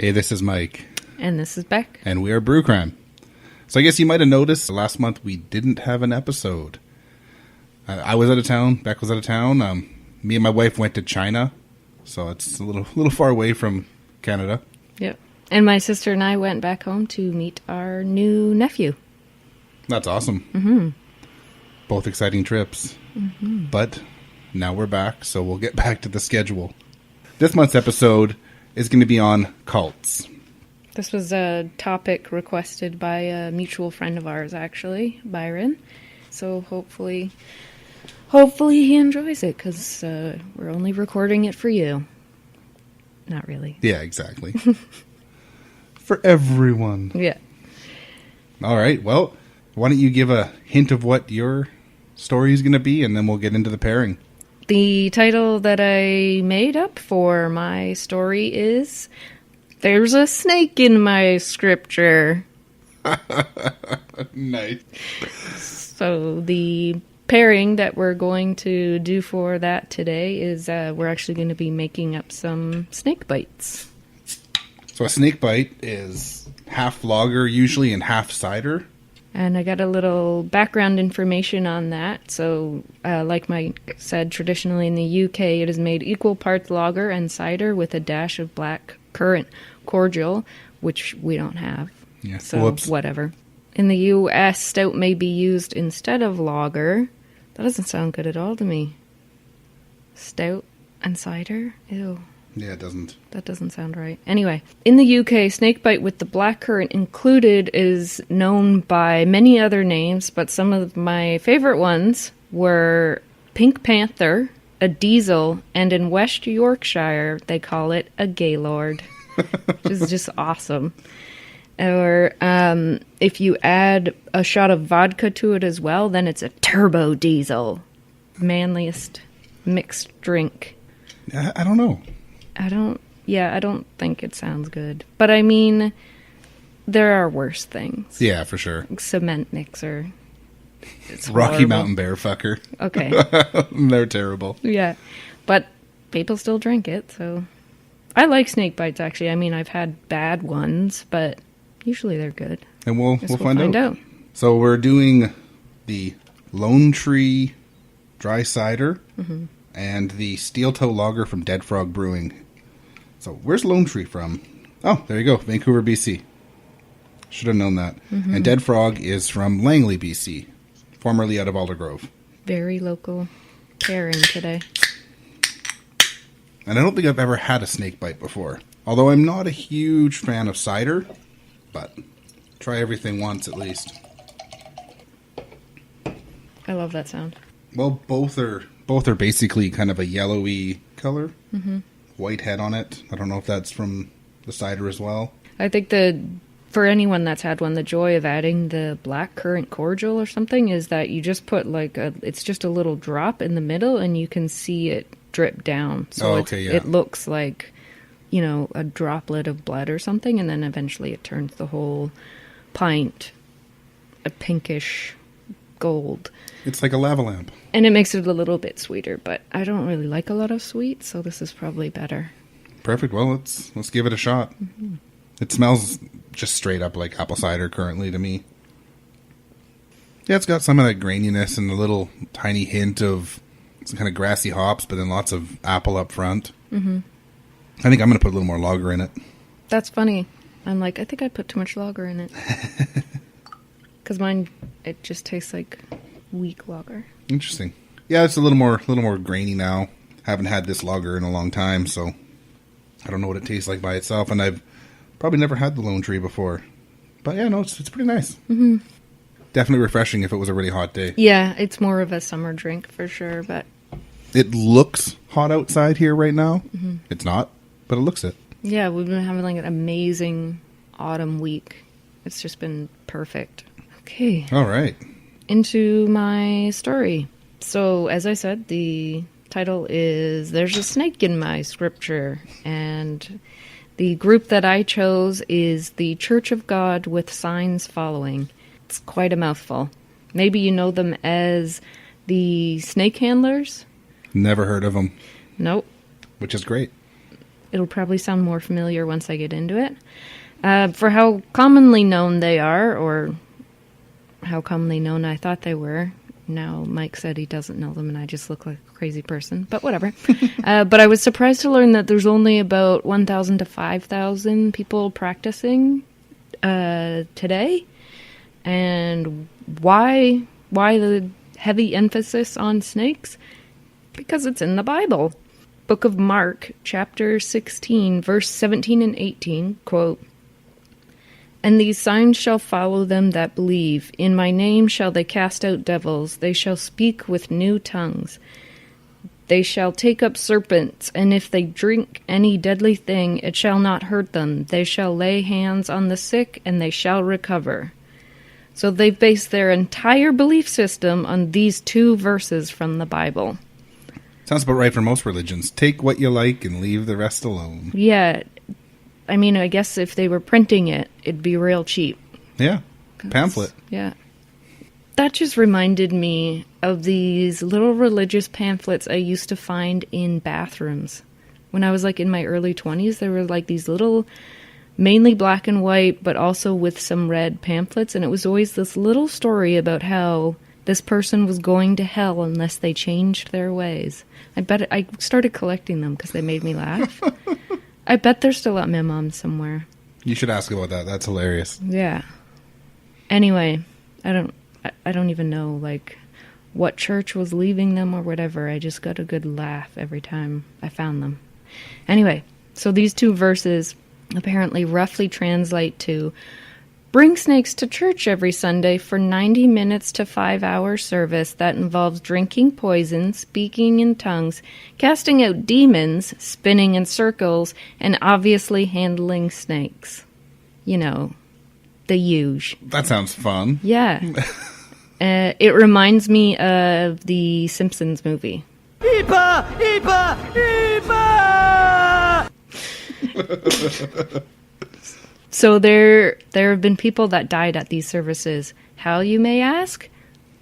Hey, this is Mike. And this is Beck. And we are Brew Crime. So I guess you might have noticed last month we didn't have an episode. I was out of town. Beck was out of town. Me and my wife went to China. So it's a little far away from Canada. Yep. And my sister and I went back home to meet our new nephew. That's awesome. Mm-hmm. Both exciting trips. Mm-hmm. But now we're back, so we'll get back to the schedule. This month's episode is going to be on cults. This was a topic requested by a mutual friend of ours, actually, Byron. So hopefully he enjoys it, because we're only recording it for you. Not really. Yeah, exactly. For everyone. Yeah. All right, well, why don't you give a hint of what your story is going to be, and then we'll get into the pairing. The title that I made up for my story is There's a Snake in My Scripture. Nice. So the pairing that we're going to do for that today is we're actually going to be making up some snake bites. So a snake bite is half lager usually and half cider. And I got a little background information on that. So, like Mike said, traditionally in the UK, it is made equal parts lager and cider with a dash of black currant cordial, which we don't have. Yeah. So, Whoops. Whatever. In the US, stout may be used instead of lager. That doesn't sound good at all to me. Stout and cider? Ew. Yeah, it doesn't. That doesn't sound right. Anyway, in the UK, snakebite with the black currant included is known by many other names, but some of my favorite ones were Pink Panther, a Diesel, and in West Yorkshire, they call it a Gaylord, which is just awesome. Or if you add a shot of vodka to it as well, then it's a Turbo Diesel. Manliest mixed drink. I don't know. I don't think it sounds good. But I mean, there are worse things. Yeah, for sure. Cement mixer. It's Rocky horrible. Mountain Bear fucker. Okay. They're terrible. Yeah. But people still drink it, so. I like snake bites, actually. I mean, I've had bad ones, but usually they're good. And we'll find out. out. So we're doing the Lonetree dry cider and the Steel Toe Lager from Dead Frog Brewing. So where's Lonetree from? Oh, there you go. Vancouver, BC. Should have known that. Mm-hmm. And Dead Frog is from Langley, BC. Formerly out of Aldergrove. Very local pairing today. And I don't think I've ever had a snake bite before. Although I'm not a huge fan of cider. But try everything once at least. I love that sound. Well, both are basically kind of a yellowy color. Mm-hmm. White head on it. I don't know if that's from the cider as well. I think for anyone that's had one, the joy of adding the black currant cordial or something is that you just put it's just a little drop in the middle and you can see it drip down. So it looks like, a droplet of blood or something, and then eventually it turns the whole pint a pinkish gold. It's like a lava lamp. And it makes it a little bit sweeter, but I don't really like a lot of sweet, so this is probably better. Perfect. Well, let's give it a shot. Mm-hmm. It smells just straight up like apple cider currently to me. Yeah, it's got some of that graininess and a little tiny hint of some kind of grassy hops, but then lots of apple up front. Mm-hmm. I think I'm going to put a little more lager in it. That's funny. I'm like, I think I put too much lager in it. Because mine, it just tastes like weak lager. Interesting. Yeah, it's a little more grainy now. Haven't had this lager in a long time, so I don't know what it tastes like by itself, and I've probably never had the Lonetree before. But yeah, no, it's pretty nice. Mm-hmm. Definitely refreshing if it was a really hot day. Yeah, it's more of a summer drink for sure, but it looks hot outside here right now. Mm-hmm. It's not, but it looks it. Yeah, we've been having like an amazing autumn week. It's just been perfect. Okay. All right. Into my story. So, as I said, the title is There's a Snake in My Scripture, and the group that I chose is the Church of God with Signs Following. It's quite a mouthful. Maybe you know them as the Snake Handlers? Never heard of them. Nope. Which is great. It'll probably sound more familiar once I get into it. For how commonly known they are, or how commonly known I thought they were. Now Mike said he doesn't know them and I just look like a crazy person, but whatever. But I was surprised to learn that there's only about 1,000 to 5,000 people practicing today. And why the heavy emphasis on snakes? Because it's in the Bible. Book of Mark, chapter 16, verse 17 and 18, quote, "And these signs shall follow them that believe. In my name shall they cast out devils. They shall speak with new tongues. They shall take up serpents, and if they drink any deadly thing, it shall not hurt them. They shall lay hands on the sick, and they shall recover." So they've based their entire belief system on these two verses from the Bible. Sounds about right for most religions. Take what you like and leave the rest alone. Yeah. I mean, I guess if they were printing it, it'd be real cheap. Yeah. Pamphlet. Yeah. That just reminded me of these little religious pamphlets I used to find in bathrooms. When I was like in my early 20s, there were like these little, mainly black and white, but also with some red pamphlets. And it was always this little story about how this person was going to hell unless they changed their ways. I started collecting them because they made me laugh. I bet they're still at my mom's somewhere. You should ask about that. That's hilarious. Yeah. Anyway, I don't even know like what church was leaving them or whatever. I just got a good laugh every time I found them. Anyway, so these two verses apparently roughly translate to: bring snakes to church every Sunday for 90 minutes to 5-hour service that involves drinking poison, speaking in tongues, casting out demons, spinning in circles, and obviously handling snakes. You know, the huge. That sounds fun. Yeah. It reminds me of the Simpsons movie. Eepa! Eepa! Eepa! So there have been people that died at these services. How, you may ask?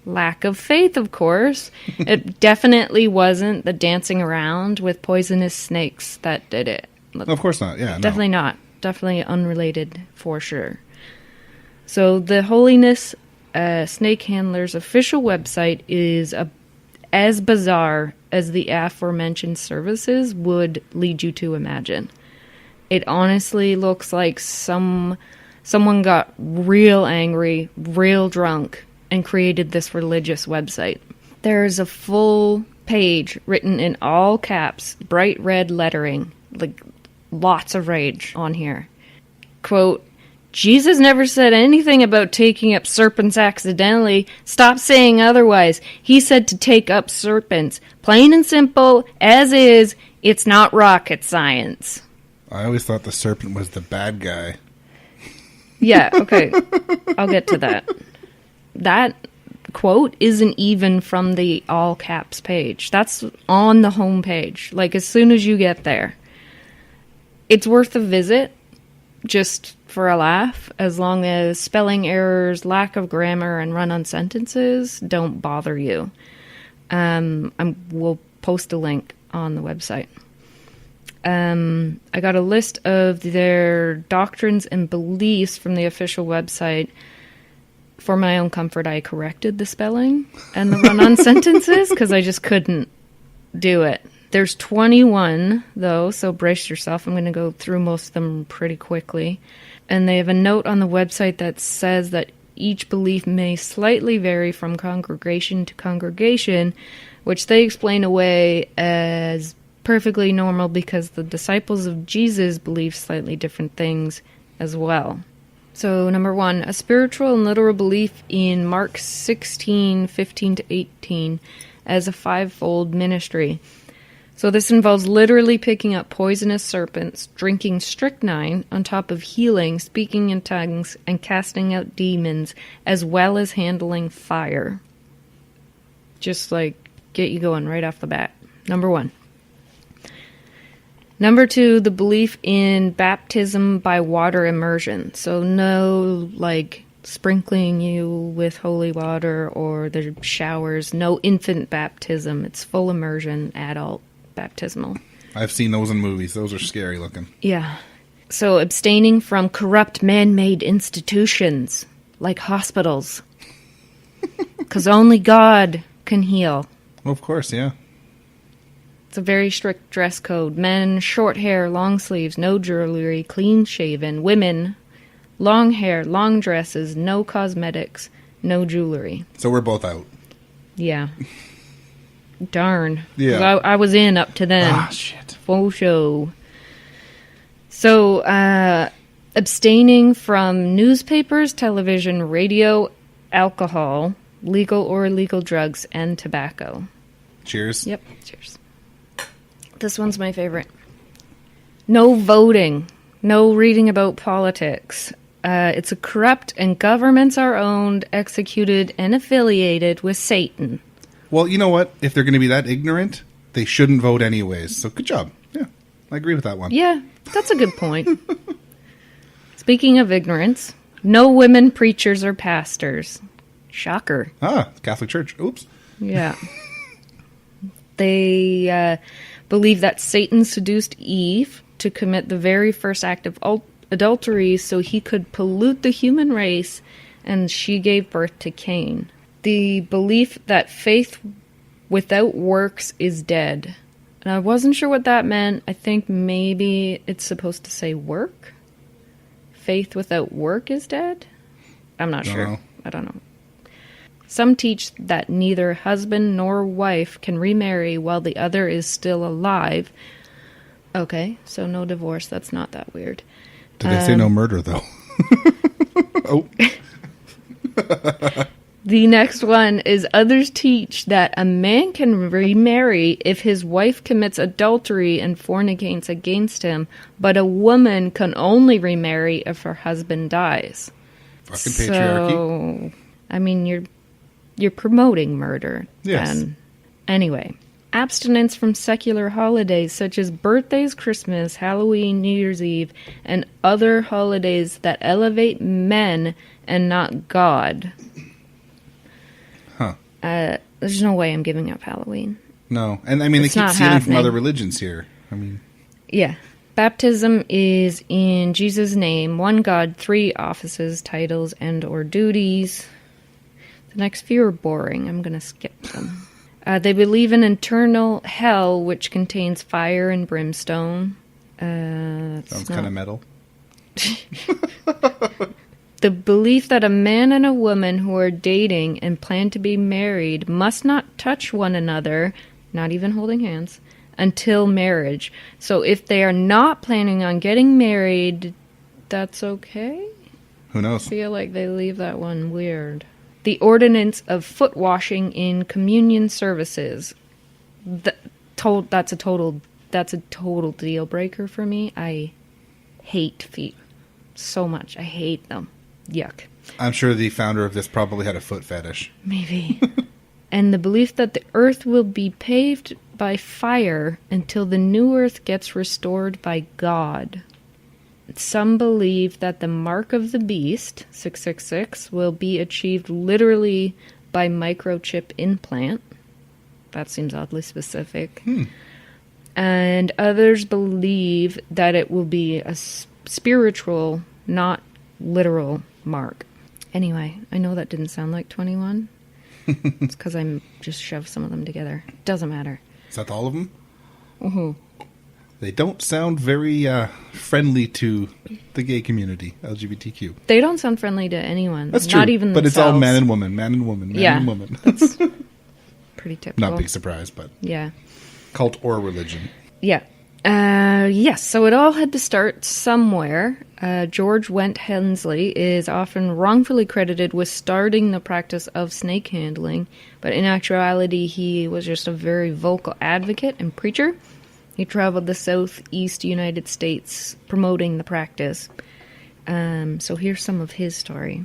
Lack of faith, of course. It definitely wasn't the dancing around with poisonous snakes that did it. Of course not, yeah. Definitely not. Definitely unrelated, for sure. So the Holiness Snake Handler's official website is as bizarre as the aforementioned services would lead you to imagine. It honestly looks like someone got real angry, real drunk, and created this religious website. There's a full page written in all caps, bright red lettering, like lots of rage on here. Quote, "Jesus never said anything about taking up serpents accidentally. Stop saying otherwise. He said to take up serpents. Plain and simple, as is. It's not rocket science." I always thought the serpent was the bad guy. Yeah, okay. I'll get to that. That quote isn't even from the all caps page. That's on the home page. Like, as soon as you get there. It's worth a visit, just for a laugh, as long as spelling errors, lack of grammar, and run-on sentences don't bother you. We'll post a link on the website. I got a list of their doctrines and beliefs from the official website. For my own comfort, I corrected the spelling and the run-on sentences because I just couldn't do it. There's 21, though, so brace yourself. I'm going to go through most of them pretty quickly. And they have a note on the website that says that each belief may slightly vary from congregation to congregation, which they explain away as perfectly normal because the disciples of Jesus believe slightly different things as well. So, number 1, a spiritual and literal belief in Mark 16:15 to 18 as a 5-fold ministry. So this involves literally picking up poisonous serpents, drinking strychnine on top of healing, speaking in tongues, and casting out demons, as well as handling fire. Just like get you going right off the bat. Number 1. Number 2, the belief in baptism by water immersion. So no, like, sprinkling you with holy water or the showers. No infant baptism. It's full immersion, adult baptismal. I've seen those in movies. Those are scary looking. Yeah. So abstaining from corrupt man-made institutions like hospitals. Because only God can heal. Well, of course, yeah. It's a very strict dress code. Men, short hair, long sleeves, no jewelry, clean shaven. Women, long hair, long dresses, no cosmetics, no jewelry. So we're both out. Yeah. Darn. Yeah. 'Cause I was in up to then. Ah, shit. Faux show. So, abstaining from newspapers, television, radio, alcohol, legal or illegal drugs, and tobacco. Cheers. Yep, cheers. This one's my favorite. No voting. No reading about politics. It's a corrupt and governments are owned, executed, and affiliated with Satan. Well, you know what? If they're going to be that ignorant, they shouldn't vote anyways. So good job. Yeah, I agree with that one. Yeah, that's a good point. Speaking of ignorance, no women preachers or pastors. Shocker. Ah, Catholic Church. Oops. Yeah. They believe that Satan seduced Eve to commit the very first act of adultery so he could pollute the human race, and she gave birth to Cain. The belief that faith without works is dead. And I wasn't sure what that meant. I think maybe it's supposed to say work. Faith without work is dead? I'm not Don't sure. know. I don't know. Some teach that neither husband nor wife can remarry while the other is still alive. Okay, so no divorce. That's not that weird. Did they say no murder, though? Oh. The next one is others teach that a man can remarry if his wife commits adultery and fornicates against him, but a woman can only remarry if her husband dies. Fucking patriarchy. So, I mean, you're promoting murder. Yes. Then. Anyway, abstinence from secular holidays such as birthdays, Christmas, Halloween, New Year's Eve, and other holidays that elevate men and not God. Huh. There's no way I'm giving up Halloween. No. And I mean, It's they keep not stealing from happening. other religions here. I mean, Yeah. Baptism is in Jesus' name, one God, three offices, titles, and or duties. The next few are boring. I'm going to skip them. They believe in eternal hell, which contains fire and brimstone. sounds kind of metal. The belief that a man and a woman who are dating and plan to be married must not touch one another, not even holding hands, until marriage. So if they are not planning on getting married, that's okay? Who knows? I feel like they leave that one weird. The ordinance of foot washing in communion services. That's a total deal breaker for me. I hate feet so much. I hate them. Yuck. I'm sure the founder of this probably had a foot fetish. Maybe. And the belief that the earth will be paved by fire until the new earth gets restored by God. Some believe that the mark of the beast, 666, will be achieved literally by microchip implant. That seems oddly specific. And others believe that it will be a spiritual, not literal mark. Anyway, I know that didn't sound like 21. It's because I just shoved some of them together. Doesn't matter. Is that all of them? Mm-hmm. They don't sound very friendly to the gay community, LGBTQ. They don't sound friendly to anyone. That's true. Not even but themselves. it's all man and woman, man and woman, man and woman. That's pretty typical. Not big surprise, but Yeah. cult or religion. Yeah. Yes, so it all had to start somewhere. George Wendt Hensley is often wrongfully credited with starting the practice of snake handling, but in actuality he was just a very vocal advocate and preacher. He traveled the southeast United States promoting the practice. So here's some of his story.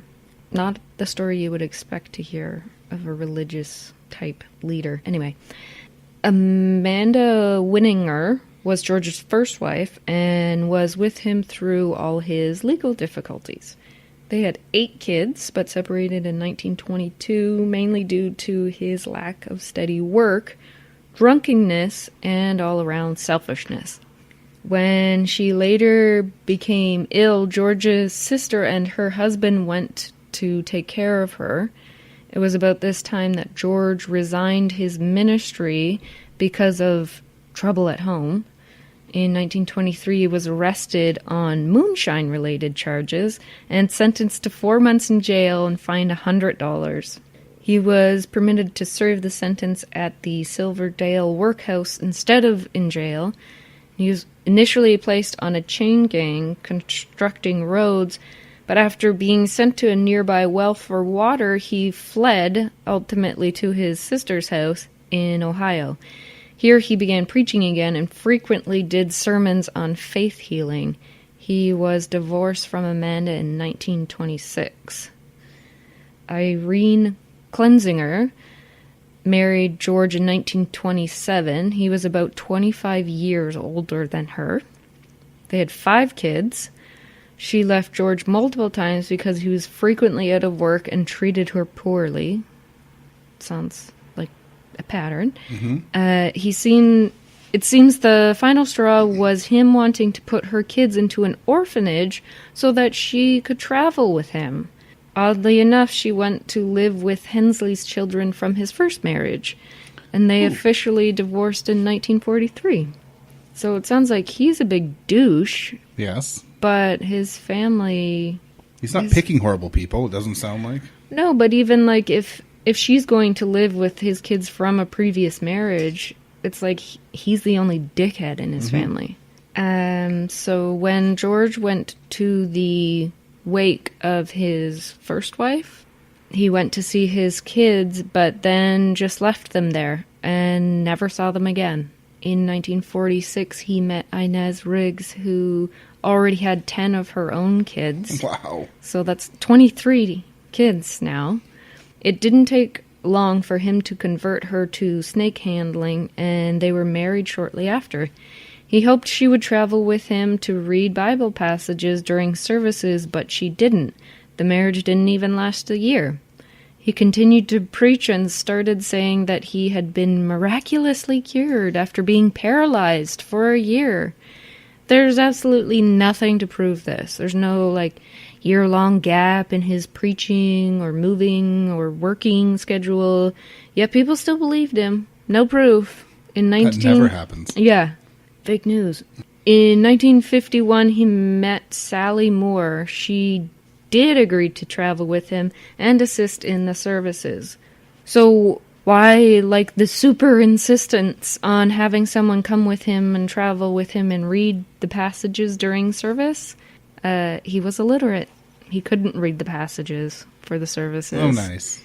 Not the story you would expect to hear of a religious type leader. Anyway, Amanda Winninger was George's first wife and was with him through all his legal difficulties. They had 8 kids, but separated in 1922, mainly due to his lack of steady work, drunkenness, and all-around selfishness. When she later became ill, George's sister and her husband went to take care of her. It was about this time that George resigned his ministry because of trouble at home. In 1923, he was arrested on moonshine-related charges and sentenced to 4 months in jail and fined $100. He was permitted to serve the sentence at the Silverdale workhouse instead of in jail. He was initially placed on a chain gang constructing roads, but after being sent to a nearby well for water, he fled, ultimately to his sister's house in Ohio. Here he began preaching again and frequently did sermons on faith healing. He was divorced from Amanda in 1926. Irene Klenzinger married George in 1927. He was about 25 years older than her. They had 5 kids. She left George multiple times because he was frequently out of work and treated her poorly. Sounds like a pattern. Mm-hmm. It seems the final straw was him wanting to put her kids into an orphanage so that she could travel with him. Oddly enough, she went to live with Hensley's children from his first marriage, and they officially divorced in 1943. So it sounds like he's a big douche. Yes. But his family... He's not picking horrible people, it doesn't sound like. No, but even like if she's going to live with his kids from a previous marriage, it's like he's the only dickhead in his family. So when George went to the wake of his first wife, he went to see his kids, but then just left them there and never saw them again. In 1946, he met Inez Riggs, who already had 10 of her own kids. Wow. So that's 23 kids now. It didn't take long for him to convert her to snake handling, and they were married shortly after. He hoped she would travel with him to read Bible passages during services, but she didn't. The marriage didn't even last a year. He continued to preach and started saying that he had been miraculously cured after being paralyzed for a year. There's absolutely nothing to prove this. There's no, year-long gap in his preaching or moving or working schedule. Yet people still believed him. No proof. That never happens. Yeah. Fake news. In 1951, he met Sally Moore. She did agree to travel with him and assist in the services. So why, the super insistence on having someone come with him and travel with him and read the passages during service? He was illiterate. He couldn't read the passages for the services. Oh, nice.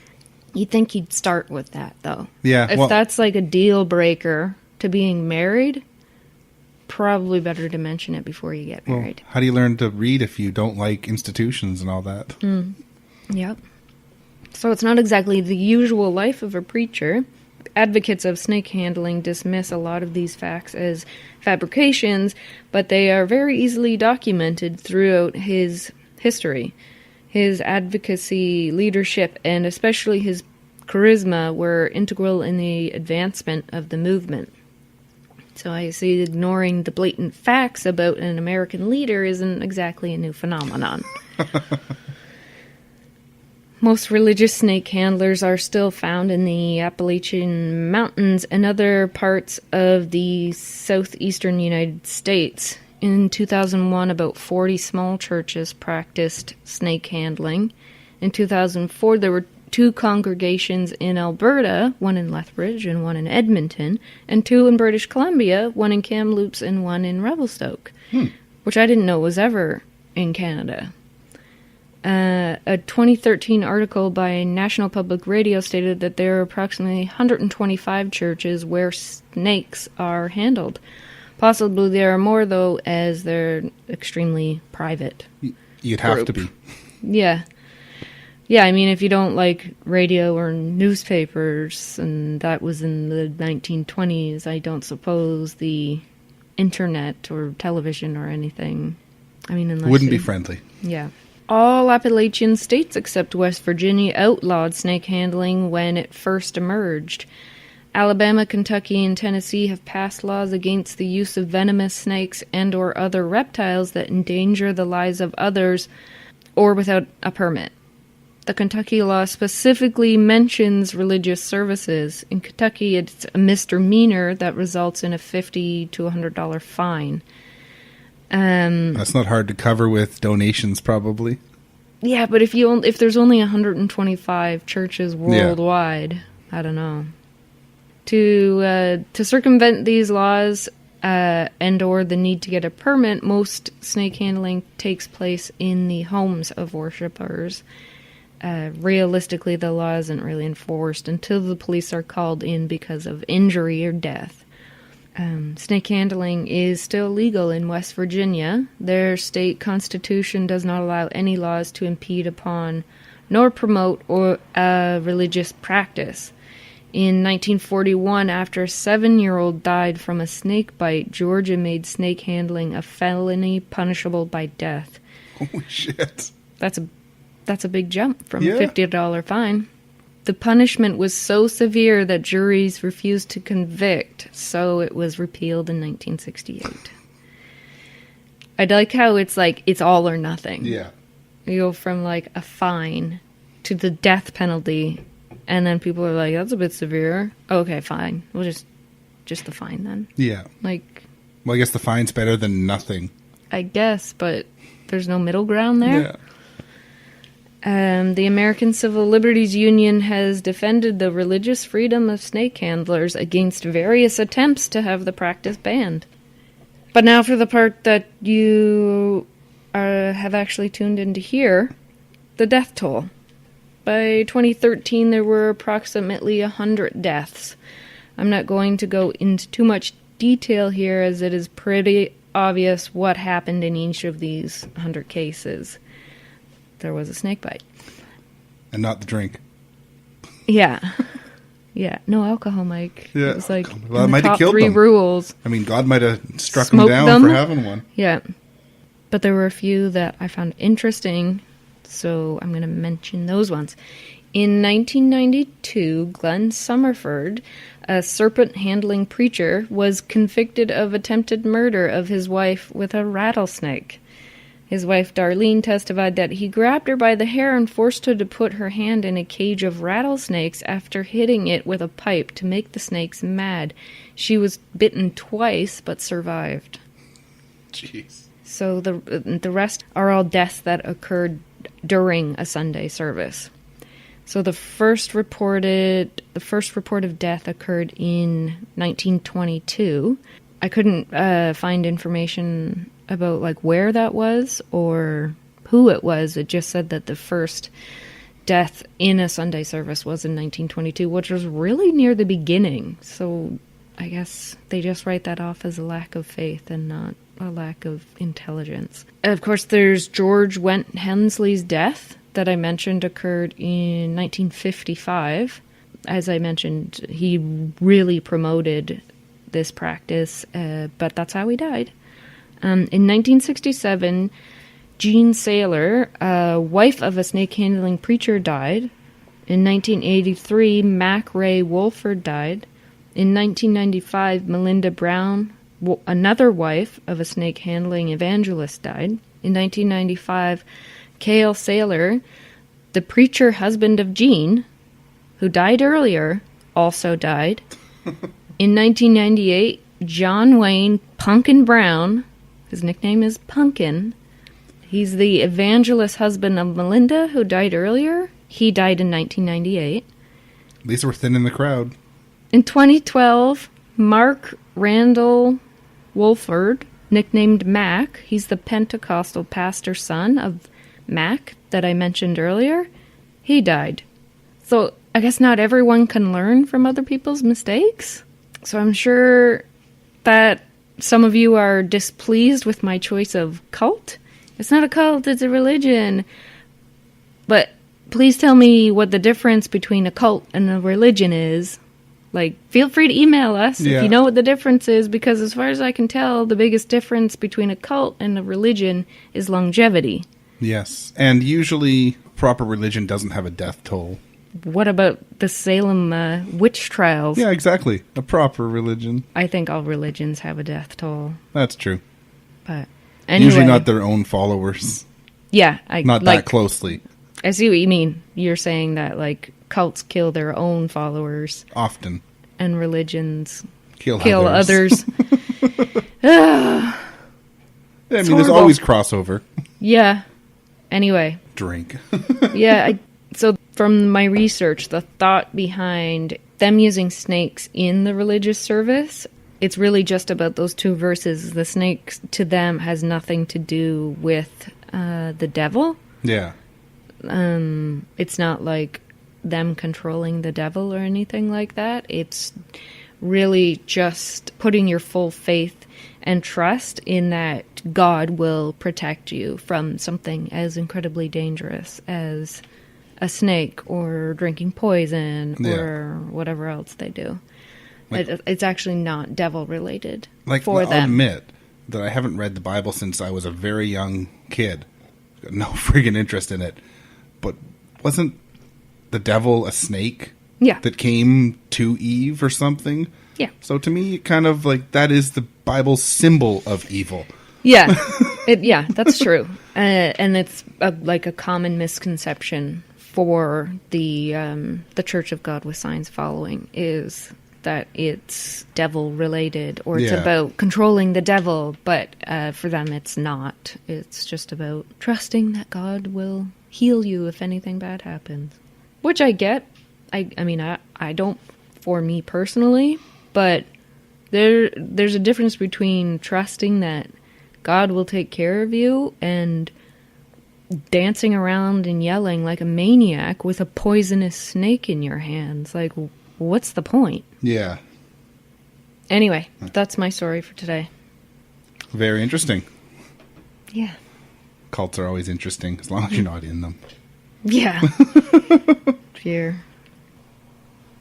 You'd think he'd start with that, though. Yeah. If that's a deal breaker to being married, probably better to mention it before you get married. How do you learn to read if you don't like institutions and all that? Yep. So it's not exactly the usual life of a preacher. Advocates of snake handling dismiss a lot of these facts as fabrications, but they are very easily documented throughout his history. His advocacy, leadership, and especially his charisma were integral in the advancement of the movement. So I see ignoring the blatant facts about an American leader isn't exactly a new phenomenon. Most religious snake handlers are still found in the Appalachian Mountains and other parts of the southeastern United States. In 2001, about 40 small churches practiced snake handling. In 2004, there were 2 congregations in Alberta, one in Lethbridge and one in Edmonton, and 2 in British Columbia, one in Kamloops and one in Revelstoke, which I didn't know was ever in Canada. A 2013 article by National Public Radio stated that there are approximately 125 churches where snakes are handled. Possibly there are more, though, as they're extremely private. You'd have to be. Yeah. Yeah, I mean, if you don't like radio or newspapers, and that was in the 1920s, I don't suppose the internet or television or anything. I mean, unless wouldn't be friendly. Yeah. All Appalachian states except West Virginia outlawed snake handling when it first emerged. Alabama, Kentucky, and Tennessee have passed laws against the use of venomous snakes and or other reptiles that endanger the lives of others or without a permit. The Kentucky law specifically mentions religious services. In Kentucky, it's a misdemeanor that results in a $50 to $100 fine. That's not hard to cover with donations, probably. Yeah, but if there's only 125 churches worldwide, I don't know. To circumvent these laws and or the need to get a permit, most snake handling takes place in the homes of worshippers. Realistically, the law isn't really enforced until the police are called in because of injury or death. Snake handling is still legal in West Virginia. Their state constitution does not allow any laws to impede upon nor promote religious practice. In 1941, after a 7-year-old died from a snake bite, Georgia made snake handling a felony punishable by death. Holy shit. That's a big jump from a $50 fine. The punishment was so severe that juries refused to convict, so it was repealed in 1968. I like how it's like, it's all or nothing. Yeah. You go from like a fine to the death penalty, and then people are like, that's a bit severe. Okay, fine. We'll just the fine then. Yeah. Like, well, I guess the fine's better than nothing. I guess, but there's no middle ground there. Yeah. The American Civil Liberties Union has defended the religious freedom of snake handlers against various attempts to have the practice banned. But now for the part that you have actually tuned in to hear, the death toll. By 2013, there were approximately 100 deaths. I'm not going to go into too much detail here, as it is pretty obvious what happened in each of these 100 cases. There was a snake bite. And not the drink. Yeah. Yeah. No alcohol, Mike. Yeah. It was like well, it in might the have top killed 3 them. rules. I mean, God might have struck Smoked them down them. for having one. Yeah. But there were a few that I found interesting, so I'm going to mention those ones. In 1992, Glenn Summerford, a serpent-handling preacher, was convicted of attempted murder of his wife with a rattlesnake. His wife, Darlene, testified that he grabbed her by the hair and forced her to put her hand in a cage of rattlesnakes after hitting it with a pipe to make the snakes mad. She was bitten twice, but survived. Jeez. So the rest are all deaths that occurred during a Sunday service. So the first report of death occurred in 1922. I couldn't find information about like where that was or who it was. It just said that the first death in a Sunday service was in 1922, which was really near the beginning. So I guess they just write that off as a lack of faith and not a lack of intelligence. Of course, there's George Wendt Hensley's death that I mentioned occurred in 1955. As I mentioned, he really promoted this practice, but that's how he died. In 1967, Jean Saylor, wife of a snake-handling preacher, died. In 1983, Mac Ray Wolford died. In 1995, Melinda Brown, another wife of a snake-handling evangelist, died. In 1995, Cale Saylor, the preacher husband of Jean, who died earlier, also died. In 1998, John Wayne Punkin Brown, his nickname is Punkin, he's the evangelist husband of Melinda, who died earlier. He died in 1998. At least we're thin in the crowd. In 2012, Mark Randall Wolford, nicknamed Mac, he's the Pentecostal pastor's son of Mac that I mentioned earlier, he died. So I guess not everyone can learn from other people's mistakes. So I'm sure that some of you are displeased with my choice of cult. It's not a cult, it's a religion. But please tell me what the difference between a cult and a religion is. Like, feel free to email us if you know what the difference is, because as far as I can tell, the biggest difference between a cult and a religion is longevity. Yes, and usually proper religion doesn't have a death toll. what about the Salem witch trials? Yeah, exactly. A proper religion. I think all religions have a death toll. That's true. But anyway. Usually not their own followers. Yeah. Not that closely. I see what you mean. You're saying that, like, cults kill their own followers. Often. And religions kill others. I mean, there's always crossover. Yeah. Anyway. Drink. Yeah. So from my research, the thought behind them using snakes in the religious service, it's really just about those two verses. The snake to them has nothing to do with the devil. Yeah. It's not like them controlling the devil or anything like that. It's really just putting your full faith and trust in that God will protect you from something as incredibly dangerous as a snake or drinking poison or whatever else they do. It's actually not devil related for them. I'll admit that I haven't read the Bible since I was a very young kid. Got no friggin' interest in it. But wasn't the devil a snake? Yeah. That came to Eve or something? Yeah. So to me, kind of like that is the Bible's symbol of evil. Yeah. Yeah, that's true. And it's like a common misconception for the Church of God with Signs following is that it's devil related or it's about controlling the devil, but for them it's not. It's just about trusting that God will heal you if anything bad happens. Which I get. I mean, I don't for me personally, but there's a difference between trusting that God will take care of you and dancing around and yelling like a maniac with a poisonous snake in your hands. Like, what's the point? Yeah. Anyway, that's my story for today. Very interesting. Yeah. Cults are always interesting as long as you're not in them. Yeah. Fear.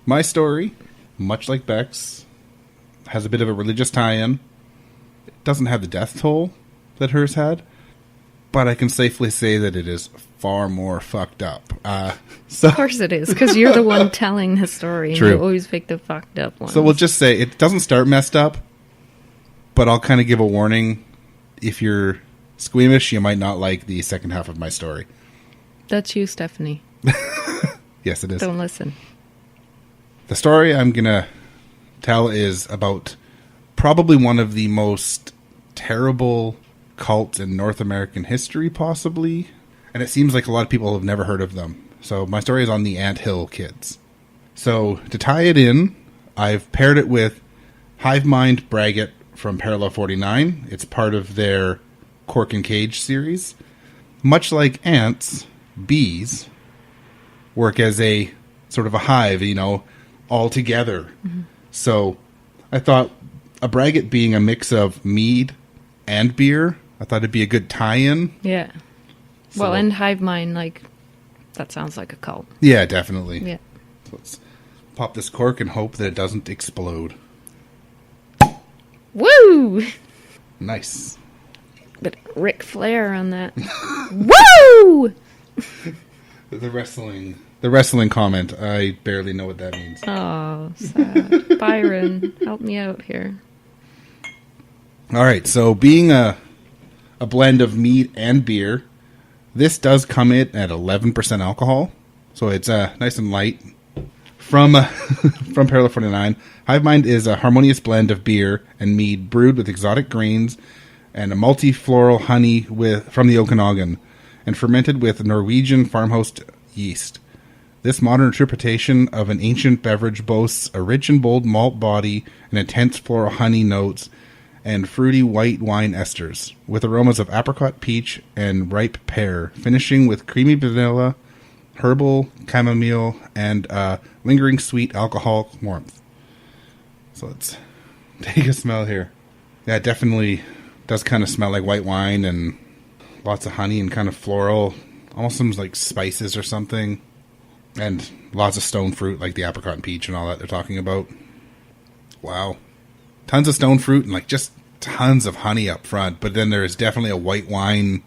My story, much like Beck's, has a bit of a religious tie-in. It doesn't have the death toll that hers had, but I can safely say that it is far more fucked up. Of course it is, because you're the one telling the story, and you always pick the fucked up ones. So we'll just say it doesn't start messed up, but I'll kind of give a warning. If you're squeamish, you might not like the second half of my story. That's you, Stephanie. Yes, it is. Don't listen. The story I'm going to tell is about probably one of the most terrible cults in North American history, possibly. And it seems like a lot of people have never heard of them. So my story is on the Ant Hill Kids. So to tie it in, I've paired it with Hive Mind Braggot from Parallel 49. It's part of their Cork and Cage series. Much like ants, bees work as a sort of a hive, all together. Mm-hmm. So I thought a braggot being a mix of mead and beer, I thought it'd be a good tie-in. Yeah. So, well, and hive mind, that sounds like a cult. Yeah, definitely. Yeah. So let's pop this cork and hope that it doesn't explode. Woo! Nice. But Ric Flair on that. Woo! The wrestling comment, I barely know what that means. Oh, sad. Byron, help me out here. All right, so being a blend of meat and beer, this does come in at 11% alcohol, so it's nice and light. From Parallel 49, Hive Mind is a harmonious blend of beer and mead brewed with exotic grains and a multi-floral honey from the Okanagan and fermented with Norwegian farmhouse yeast. This modern interpretation of an ancient beverage boasts a rich and bold malt body and intense floral honey notes and fruity white wine esters, with aromas of apricot, peach, and ripe pear, finishing with creamy vanilla, herbal, chamomile, and lingering sweet alcohol warmth. So let's take a smell here. Yeah, it definitely does kind of smell like white wine and lots of honey and kind of floral, almost some like spices or something. And lots of stone fruit, like the apricot and peach and all that they're talking about. Wow. Tons of stone fruit and just tons of honey up front. But then there's definitely a white wine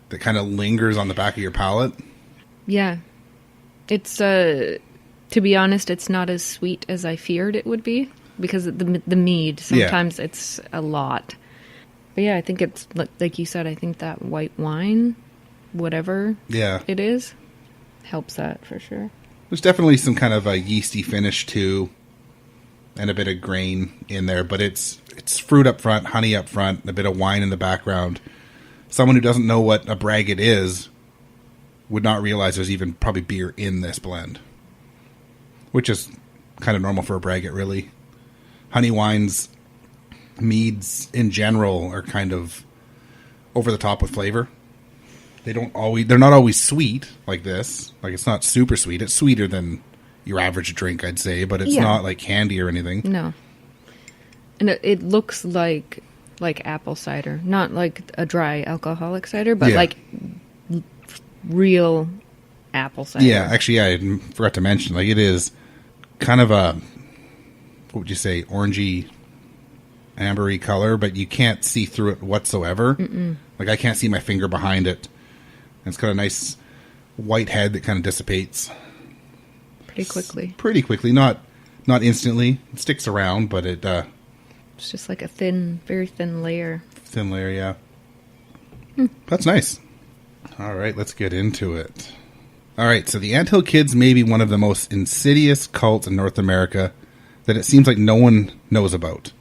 that kind of lingers on the back of your palate. Yeah. It's, to be honest, it's not as sweet as I feared it would be because of the mead. Sometimes it's a lot. But yeah, I think it's, like you said, I think that white wine, whatever it is, helps that for sure. There's definitely some kind of a yeasty finish too, and a bit of grain in there, but it's fruit up front, honey up front, a bit of wine in the background. Someone who doesn't know what a braggot is would not realize there's even probably beer in this blend, which is kind of normal for a braggot, really. Honey wines, meads in general are kind of over the top with flavor. They're not always sweet like this. Like, it's not super sweet. It's sweeter than your average drink, I'd say, but it's not like candy or anything. No. And it looks like apple cider. Not like a dry alcoholic cider, but like real apple cider. Yeah, actually, I forgot to mention, like, it is kind of a, what would you say, orangey, ambery color, but you can't see through it whatsoever. Mm-mm. Like, I can't see my finger behind it. And it's got a nice white head that kind of dissipates pretty quickly. Not instantly. It sticks around, but it's just like a very thin layer. Thin layer, yeah. That's nice. All right, let's get into it. All right, so the Anthill Kids may be one of the most insidious cults in North America that it seems like no one knows about.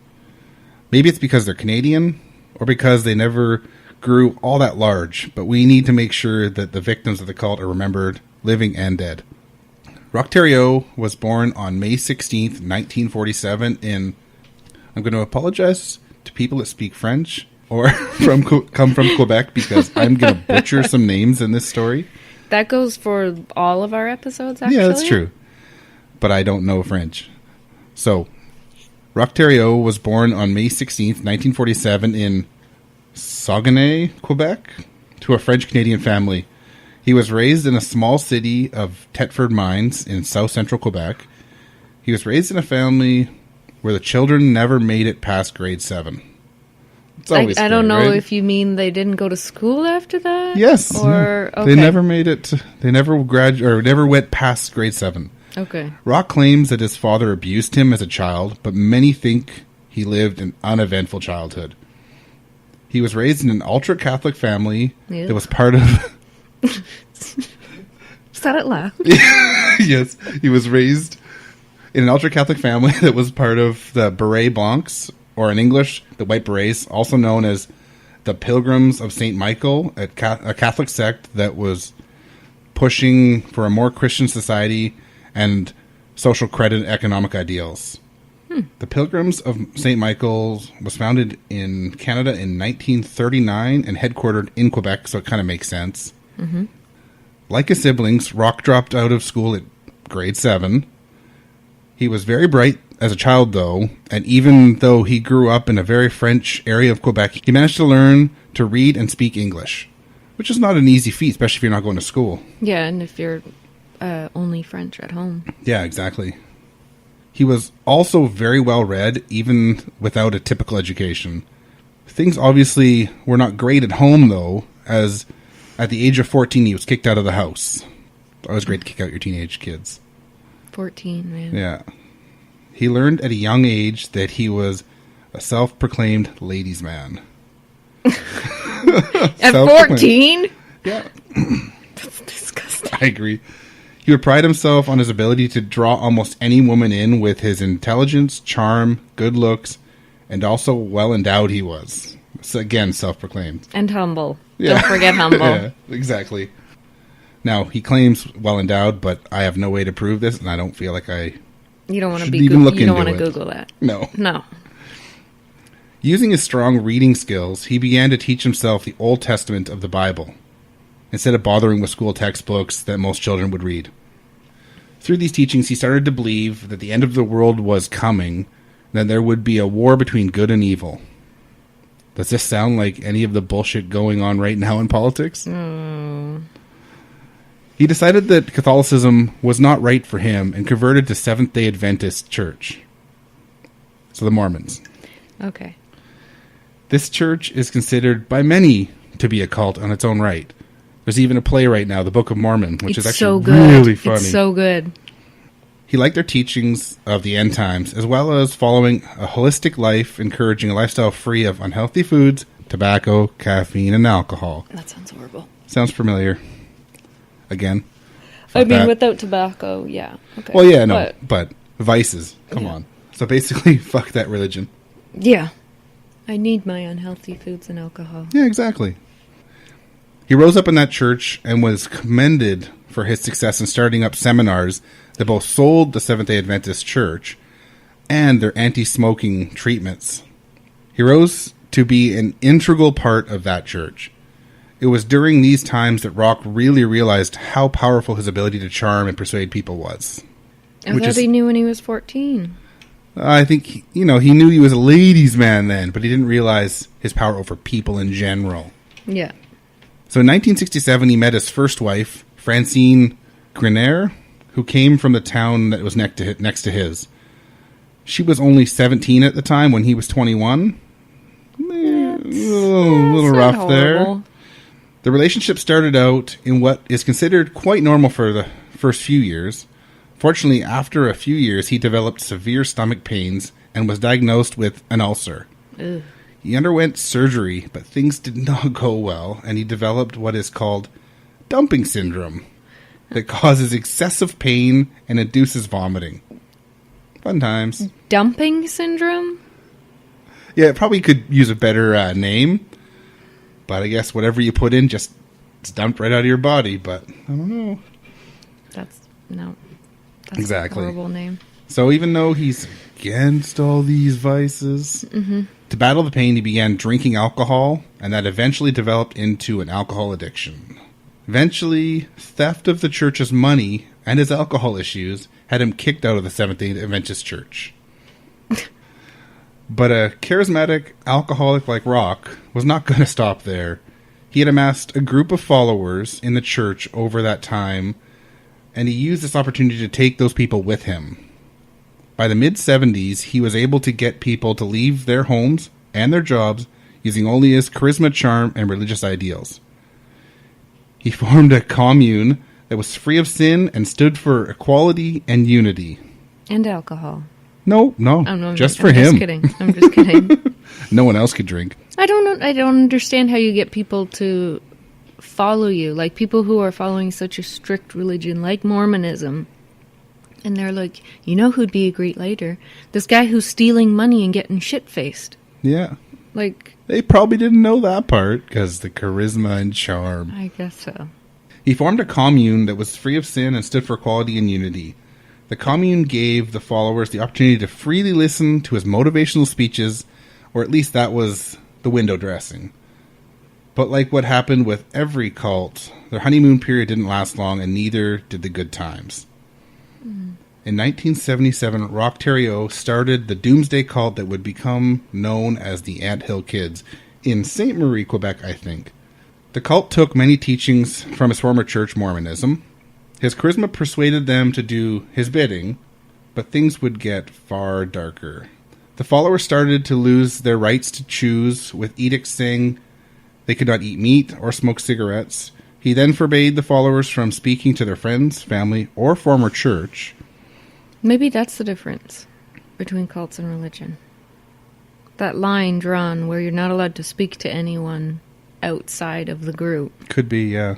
Maybe it's because they're Canadian, or because they never grew all that large, but we need to make sure that the victims of the cult are remembered, living and dead. Roch was born on May 16th, 1947 in, I'm going to apologize to people that speak French or come from Quebec, because I'm going to butcher some names in this story. That goes for all of our episodes, actually? Yeah, that's true. But I don't know French. So, Roch was born on May 16th, 1947 in Saguenay, Quebec, to a French-Canadian family. He was raised in a small city of Thetford Mines in south-central Quebec. He was raised in a family where the children never made it past grade 7. It's always I don't know right? if you mean they didn't go to school after that? Yes. Or no. They never made it. They never never went past grade 7. Okay. Roch claims that his father abused him as a child, but many think he lived an uneventful childhood. He was raised in an ultra-Catholic family that was part of... Said it loud. Yes, he was raised in an ultra-Catholic family that was part of the Beret Blancs, or in English, the White Berets, also known as the Pilgrims of St Michael, a Catholic sect that was pushing for a more Christian society and social credit and economic ideals. The Pilgrims of St. Michael's was founded in Canada in 1939 and headquartered in Quebec, so it kind of makes sense. Mm-hmm. Like his siblings, Roch dropped out of school at grade 7. He was very bright as a child, though, and even though he grew up in a very French area of Quebec, he managed to learn to read and speak English, which is not an easy feat, especially if you're not going to school. Yeah, and if you're only French at home. Yeah, exactly. He was also very well read, even without a typical education. Things obviously were not great at home, though, as at the age of 14, he was kicked out of the house. It's always great to kick out your teenage kids. 14, man. Yeah. He learned at a young age that he was a self-proclaimed ladies' man. At 14? Yeah. That's disgusting. I agree. He would pride himself on his ability to draw almost any woman in with his intelligence, charm, good looks, and also well-endowed he was. So again, self-proclaimed. And humble. Yeah. Don't forget humble. Yeah, exactly. Now, he claims well-endowed, but I have no way to prove this, and I don't feel like You don't want to you don't want to Google that. No. No. Using his strong reading skills, he began to teach himself the Old Testament of the Bible, instead of bothering with school textbooks that most children would read. Through these teachings, he started to believe that the end of the world was coming, and that there would be a war between good and evil. Does this sound like any of the bullshit going on right now in politics? He decided that Catholicism was not right for him and converted to Seventh-day Adventist Church. So the Mormons. Okay. This church is considered by many to be a cult on its own right. There's even a play right now, The Book of Mormon, which is It's so actually good. really funny. It's so good. He liked their teachings of the end times, as well as following a holistic life, encouraging a lifestyle free of unhealthy foods, tobacco, caffeine, and alcohol. That sounds horrible. Sounds familiar. Again. I mean, that. without tobacco, yeah. Okay. Well, yeah, no, but vices. Come on. So basically, fuck that religion. Yeah. I need my unhealthy foods and alcohol. Yeah, exactly. He rose up in that church and was commended for his success in starting up seminars that both sold the Seventh-day Adventist Church and their anti-smoking treatments. He rose to be an integral part of that church. It was during these times that Roch really realized how powerful his ability to charm and persuade people was. I thought he knew when he was 14. I think, he knew he was a ladies' man then, but he didn't realize his power over people in general. Yeah. So in 1967, he met his first wife, Francine Grenier, who came from the town that was next to his. She was only 17 at the time when he was 21. A little rough there. The relationship started out in what is considered quite normal for the first few years. Fortunately, after a few years, he developed severe stomach pains and was diagnosed with an ulcer. Ugh. He underwent surgery, but things did not go well, and he developed what is called dumping syndrome that causes excessive pain and induces vomiting. Fun times. Dumping syndrome? Yeah, it probably could use a better name, but I guess whatever you put in just it's dumped right out of your body, but I don't know. That's exactly a horrible name. So even though he's against all these vices, to battle the pain, he began drinking alcohol, and that eventually developed into an alcohol addiction. Eventually, theft of the church's money and his alcohol issues had him kicked out of the Seventh-day Adventist Church. But a charismatic alcoholic like Roch was not going to stop there. He had amassed a group of followers in the church over that time, and he used this opportunity to take those people with him. By the mid-70s, he was able to get people to leave their homes and their jobs using only his charisma, charm, and religious ideals. He formed a commune that was free of sin and stood for equality and unity. And alcohol. No, just for him. I'm just kidding. No one else could drink. I don't understand how you get people to follow you, like people who are following such a strict religion like Mormonism. And they're like, you know who'd be a great leader? This guy who's stealing money and getting shit-faced. Yeah. Like, they probably didn't know that part, because the charisma and charm. I guess so. He formed a commune that was free of sin and stood for equality and unity. The commune gave the followers the opportunity to freely listen to his motivational speeches, or at least that was the window dressing. But like what happened with every cult, their honeymoon period didn't last long, and neither did the good times. In 1977, Roch Thériault started the Doomsday Cult that would become known as the Anthill Kids in Ste. Marie, Quebec, I think. The cult took many teachings from his former church, Mormonism. His charisma persuaded them to do his bidding, but things would get far darker. The followers started to lose their rights to choose, with edicts saying they could not eat meat or smoke cigarettes. He then forbade the followers from speaking to their friends, family, or former church. Maybe that's the difference between cults and religion. That line drawn where you're not allowed to speak to anyone outside of the group. Could be, yeah.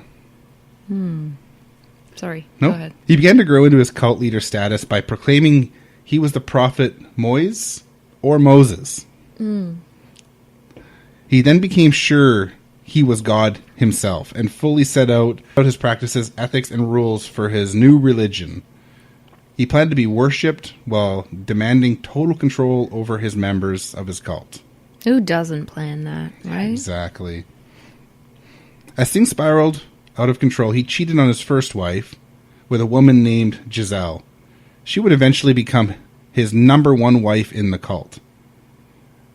Sorry, no. Go ahead. He began to grow into his cult leader status by proclaiming he was the prophet Moise or Moses. He then became sure he was God himself and fully set out his practices, ethics, and rules for his new religion. He planned to be worshipped while demanding total control over his members of his cult. Who doesn't plan that, right? Exactly. As things spiraled out of control, he cheated on his first wife with a woman named Giselle. She would eventually become his number one wife in the cult.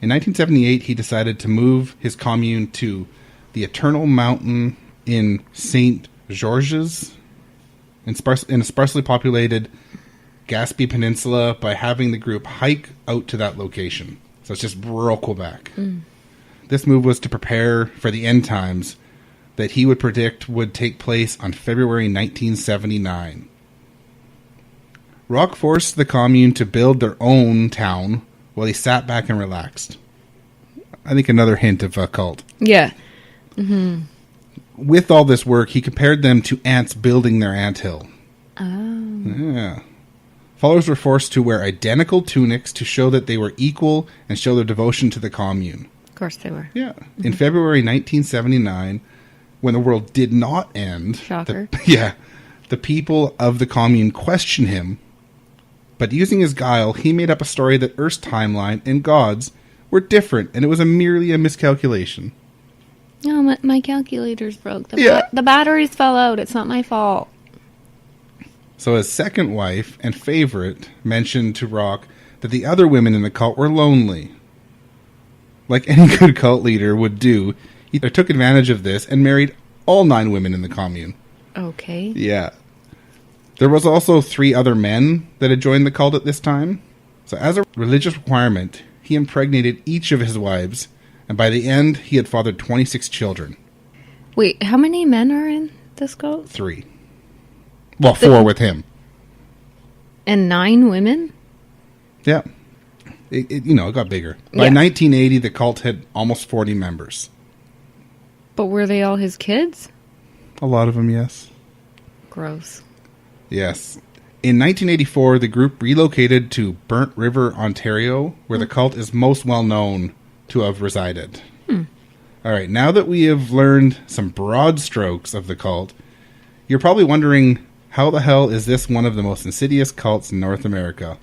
In 1978, he decided to move his commune to the Eternal Mountain in St. Georges, in a sparsely populated Gaspé Peninsula, by having the group hike out to that location. So it's just rural Quebec. This move was to prepare for the end times, that he would predict would take place on February 1979. Roch forced the commune to build their own town while he sat back and relaxed. I think another hint of a cult. Yeah. Mm-hmm. With all this work, he compared them to ants building their anthill. Oh. Yeah. Followers were forced to wear identical tunics to show that they were equal and show their devotion to the commune. Of course they were. Yeah. In February 1979, when the world did not end... Shocker. The people of the commune questioned him, but using his guile, he made up a story that Earth's timeline and God's were different, and it was merely a miscalculation. No, my calculator's broke. The batteries fell out. It's not my fault. So his second wife and favorite mentioned to Roch that the other women in the cult were lonely. Like any good cult leader would do, he took advantage of this and married all 9 women in the commune. Okay. Yeah. There was also 3 other men that had joined the cult at this time. So as a religious requirement, he impregnated each of his wives, and by the end, he had fathered 26 children. Wait, how many men are in this cult? 3. Well, 4 with him. And 9 women? Yeah. It got bigger. By 1980, the cult had almost 40 members. But were they all his kids? A lot of them, yes. Gross. Yes. In 1984, the group relocated to Burnt River, Ontario, where the cult is most well known to have resided. All right, now that we have learned some broad strokes of the cult, you're probably wondering, how the hell is this one of the most insidious cults in North America?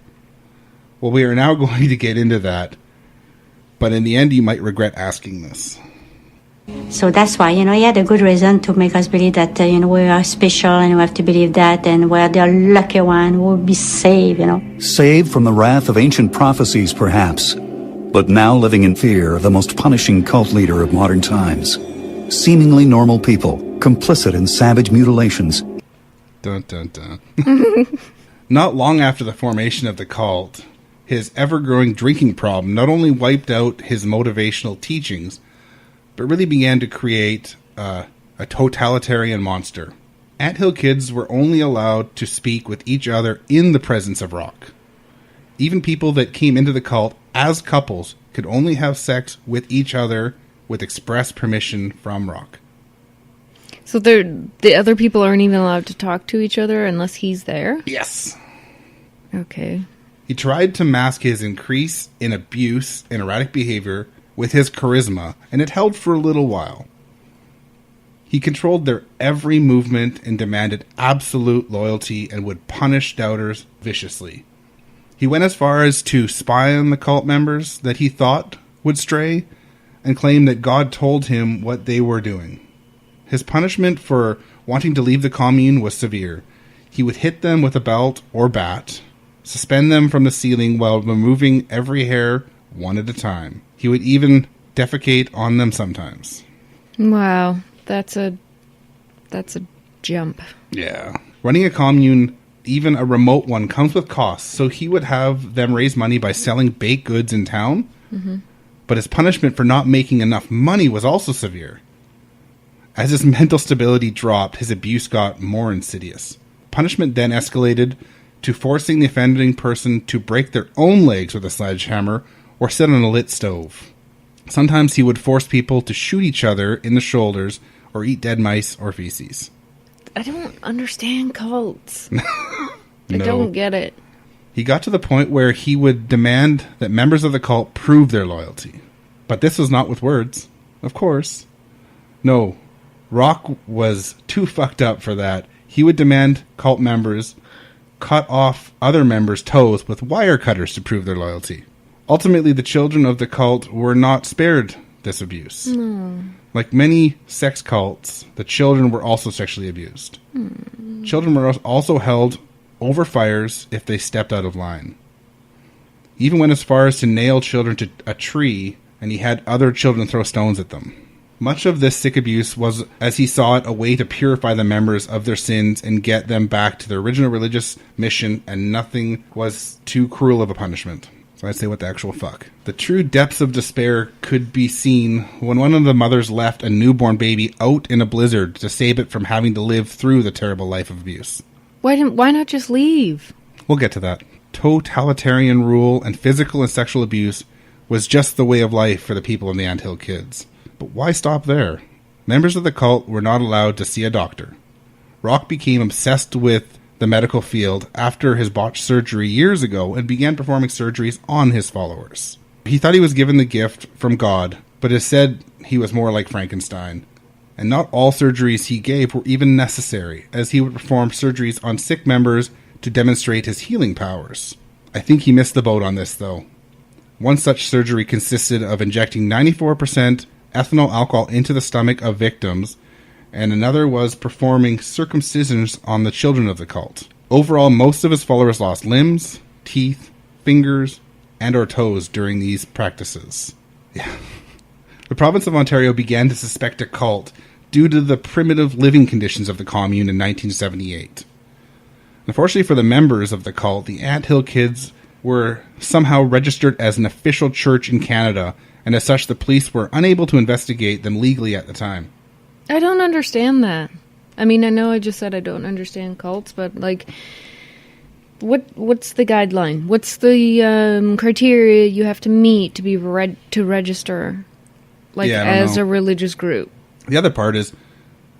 Well, we are now going to get into that, but in the end, you might regret asking this. So that's why, he had a good reason to make us believe that, we are special and we have to believe that, and we're the lucky one who will be saved, Saved from the wrath of ancient prophecies, perhaps, but now living in fear of the most punishing cult leader of modern times. Seemingly normal people, complicit in savage mutilations. Dun, dun, dun. Not long after the formation of the cult, his ever-growing drinking problem not only wiped out his motivational teachings, but really began to create a totalitarian monster. Anthill kids were only allowed to speak with each other in the presence of Roch. Even people that came into the cult as couples could only have sex with each other with express permission from Roch. So the other people aren't even allowed to talk to each other unless he's there? Yes. Okay. He tried to mask his increase in abuse and erratic behavior with his charisma, and it held for a little while. He controlled their every movement and demanded absolute loyalty and would punish doubters viciously. He went as far as to spy on the cult members that he thought would stray and claim that God told him what they were doing. His punishment for wanting to leave the commune was severe. He would hit them with a belt or bat, suspend them from the ceiling while removing every hair one at a time. He would even defecate on them sometimes. Wow, that's a jump. Yeah. Running a commune, even a remote one, comes with costs, so he would have them raise money by selling baked goods in town. Mm-hmm. But his punishment for not making enough money was also severe. As his mental stability dropped, his abuse got more insidious. Punishment then escalated to forcing the offending person to break their own legs with a sledgehammer or sit on a lit stove. Sometimes he would force people to shoot each other in the shoulders or eat dead mice or feces. I don't understand cults. No. I don't get it. He got to the point where he would demand that members of the cult prove their loyalty. But this was not with words, of course. No, Roch was too fucked up for that. He would demand cult members cut off other members' toes with wire cutters to prove their loyalty. Ultimately, the children of the cult were not spared this abuse. No. Like many sex cults, the children were also sexually abused. Children were also held over fires if they stepped out of line. He even went as far as to nail children to a tree, and he had other children throw stones at them. Much of this sick abuse was, as he saw it, a way to purify the members of their sins and get them back to their original religious mission, and nothing was too cruel of a punishment. So I'd say, what the actual fuck? The true depths of despair could be seen when one of the mothers left a newborn baby out in a blizzard to save it from having to live through the terrible life of abuse. Why not just leave? We'll get to that. Totalitarian rule and physical and sexual abuse was just the way of life for the people of the Anthill Kids. But why stop there? Members of the cult were not allowed to see a doctor. Roch became obsessed with the medical field after his botched surgery years ago and began performing surgeries on his followers. He thought he was given the gift from God, but it said he was more like Frankenstein. And not all surgeries he gave were even necessary, as he would perform surgeries on sick members to demonstrate his healing powers. I think he missed the boat on this, though. One such surgery consisted of injecting 94% ethanol alcohol into the stomach of victims, and another was performing circumcisions on the children of the cult. Overall, most of his followers lost limbs, teeth, fingers, and or toes during these practices. Yeah. The province of Ontario began to suspect a cult due to the primitive living conditions of the commune in 1978. Unfortunately for the members of the cult, the Anthill Kids were somehow registered as an official church in Canada, and as such the police were unable to investigate them legally at the time. I don't understand that. I mean, I know I just said I don't understand cults, but, like, what's the guideline? What's the criteria you have to meet to be to register, like, as a religious group? The other part is,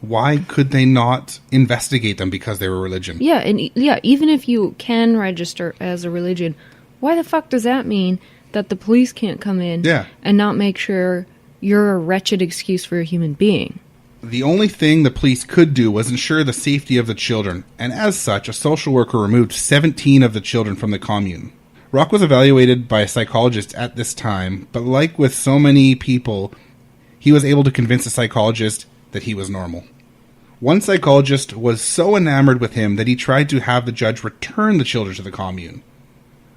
why could they not investigate them because they were religion? Yeah, and even if you can register as a religion, why the fuck does that mean that the police can't come in and not make sure you're a wretched excuse for a human being? The only thing the police could do was ensure the safety of the children, and as such, a social worker removed 17 of the children from the commune. Roch was evaluated by a psychologist at this time, but like with so many people, he was able to convince the psychologist that he was normal. One psychologist was so enamored with him that he tried to have the judge return the children to the commune.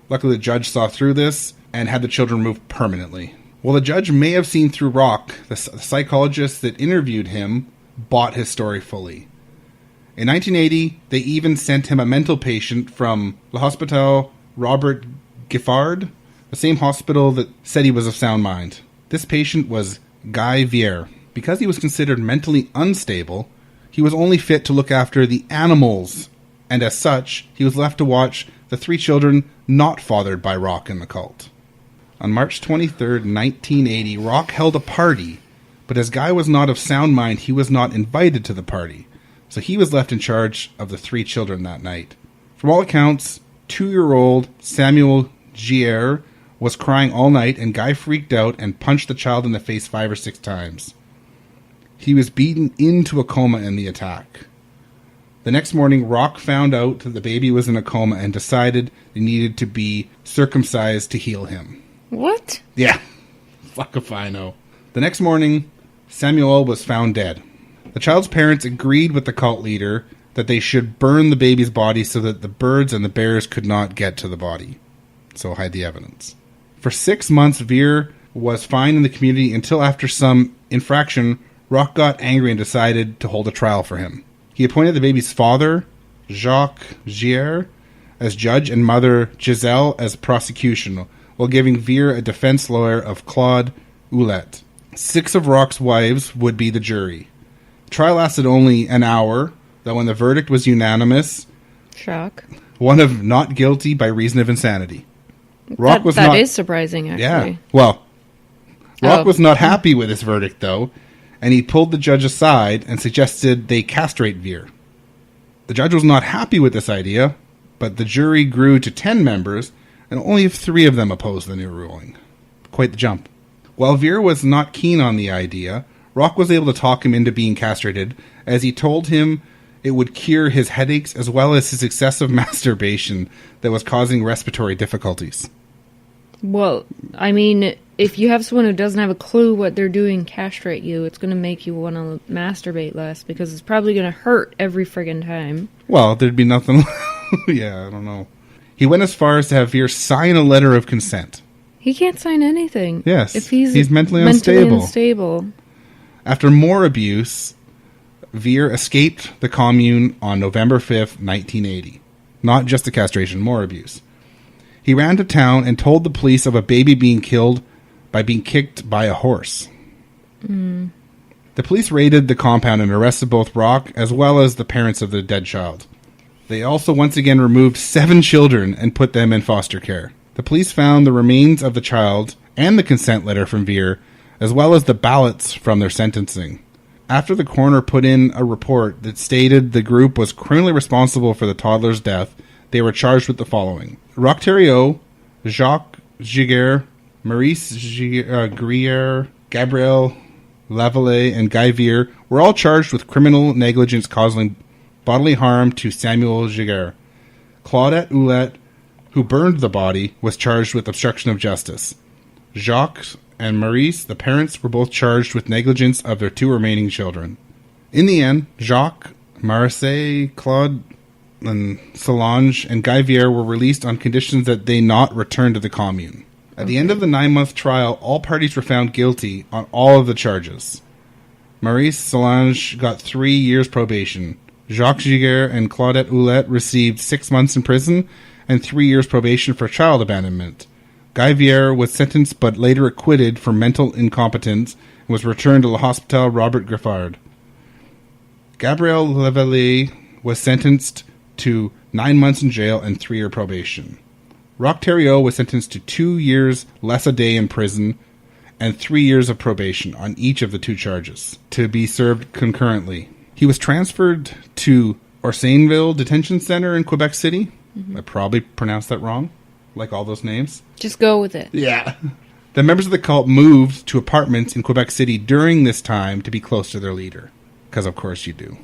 Luckily, the judge saw through this and had the children removed permanently. Well, the judge may have seen through Roch. The psychologist that interviewed him bought his story fully. In 1980, they even sent him a mental patient from L'Hôpital Robert Giffard, the same hospital that said he was of sound mind. This patient was Guy Vier. Because he was considered mentally unstable, he was only fit to look after the animals, and as such, he was left to watch the 3 children not fathered by Roch and the cult. On March 23rd, 1980, Roch held a party, but as Guy was not of sound mind, he was not invited to the party, so he was left in charge of the 3 children that night. From all accounts, 2-year-old Samuel Gier was crying all night, and Guy freaked out and punched the child in the face 5 or 6 times. He was beaten into a coma in the attack. The next morning, Roch found out that the baby was in a coma and decided they needed to be circumcised to heal him. What? Yeah. Fuck if I know. The next morning, Samuel was found dead. The child's parents agreed with the cult leader that they should burn the baby's body so that the birds and the bears could not get to the body. So hide the evidence. For 6 months, Vier was fine in the community until after some infraction, Roch got angry and decided to hold a trial for him. He appointed the baby's father, Jacques Gier, as judge and mother Giselle as prosecution, while giving Vier a defense lawyer of Claude Ouellette. 6 of Roch's wives would be the jury. The trial lasted only an hour, though when the verdict was unanimous, shock, one of not guilty by reason of insanity. Roch was that not, is surprising, actually. Yeah. Well, Roch was not happy with this verdict, though, and he pulled the judge aside and suggested they castrate Vier. The judge was not happy with this idea, but the jury grew to 10 members, and only 3 of them opposed the new ruling. Quite the jump. While Vier was not keen on the idea, Roch was able to talk him into being castrated, as he told him it would cure his headaches as well as his excessive masturbation that was causing respiratory difficulties. Well, I mean, if you have someone who doesn't have a clue what they're doing castrate you, it's going to make you want to masturbate less, because it's probably going to hurt every friggin' time. Well, there'd be nothing... Yeah, I don't know. He went as far as to have Vier sign a letter of consent. He can't sign anything. Yes, if he's mentally unstable. After more abuse, Vier escaped the commune on November 5th, 1980. Not just the castration, more abuse. He ran to town and told the police of a baby being killed by being kicked by a horse. The police raided the compound and arrested both Roch as well as the parents of the dead child. They also once again removed 7 children and put them in foster care. The police found the remains of the child and the consent letter from Veer, as well as the ballots from their sentencing. After the coroner put in a report that stated the group was criminally responsible for the toddler's death, they were charged with the following. Roch Thériault, Jacques Giguère, Maurice Grier, Gabriel Lavallee, and Guy Veer were all charged with criminal negligence causing bodily harm to Samuel Giguère. Claudette Ouellette, who burned the body, was charged with obstruction of justice. Jacques and Maurice, the parents, were both charged with negligence of their 2 remaining children. In the end, Jacques, Maurice, Claude, and Solange, and Guy Veer were released on conditions that they not return to the commune. At the end of the 9-month trial, all parties were found guilty on all of the charges. Maurice Solange got 3 years probation. Jacques Giguère and Claudette Ouellette received 6 months in prison and 3 years probation for child abandonment. Guy Veer was sentenced but later acquitted for mental incompetence and was returned to La Hospital Robert Griffard. Gabriel Lavallee was sentenced to 9 months in jail and 3-year probation. Roch Thériault was sentenced to 2 years less a day in prison and 3 years of probation on each of the 2 charges, to be served concurrently. He was transferred to Orsainville Detention Center in Quebec City. I probably pronounced that wrong, like all those names. Just go with it. Yeah. The members of the cult moved to apartments in Quebec City during this time to be close to their leader, because of course you do.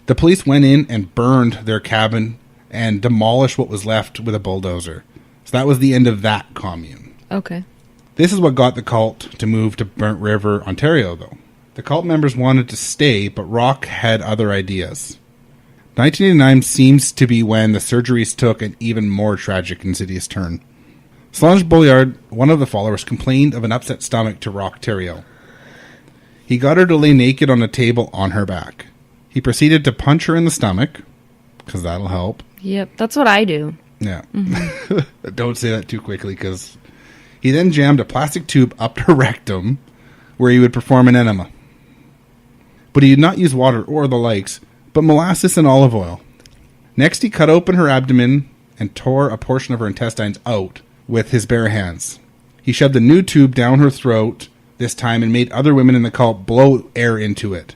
The police went in and burned their cabin and demolished what was left with a bulldozer. So that was the end of that commune. Okay. This is what got the cult to move to Burnt River, Ontario, though. The cult members wanted to stay, but Roch had other ideas. 1989 seems to be when the surgeries took an even more tragic, insidious turn. Solange Boulard, one of the followers, complained of an upset stomach to Roch Thériault. He got her to lay naked on a table on her back. He proceeded to punch her in the stomach, because that'll help. Yep, that's what I do. Yeah. Don't say that too quickly, because he then jammed a plastic tube up her rectum where he would perform an enema. But he did not use water or the likes, but molasses and olive oil. Next, he cut open her abdomen and tore a portion of her intestines out with his bare hands. He shoved a new tube down her throat this time and made other women in the cult blow air into it.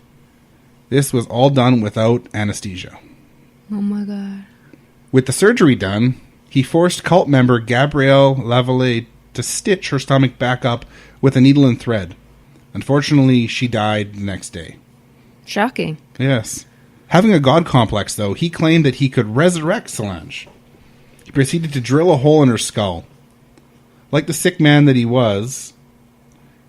This was all done without anesthesia. Oh my God. With the surgery done, he forced cult member Gabrielle Lavallee to stitch her stomach back up with a needle and thread. Unfortunately, she died the next day. Shocking. Yes. Having a god complex, though, he claimed that he could resurrect Solange. He proceeded to drill a hole in her skull. Like the sick man that he was,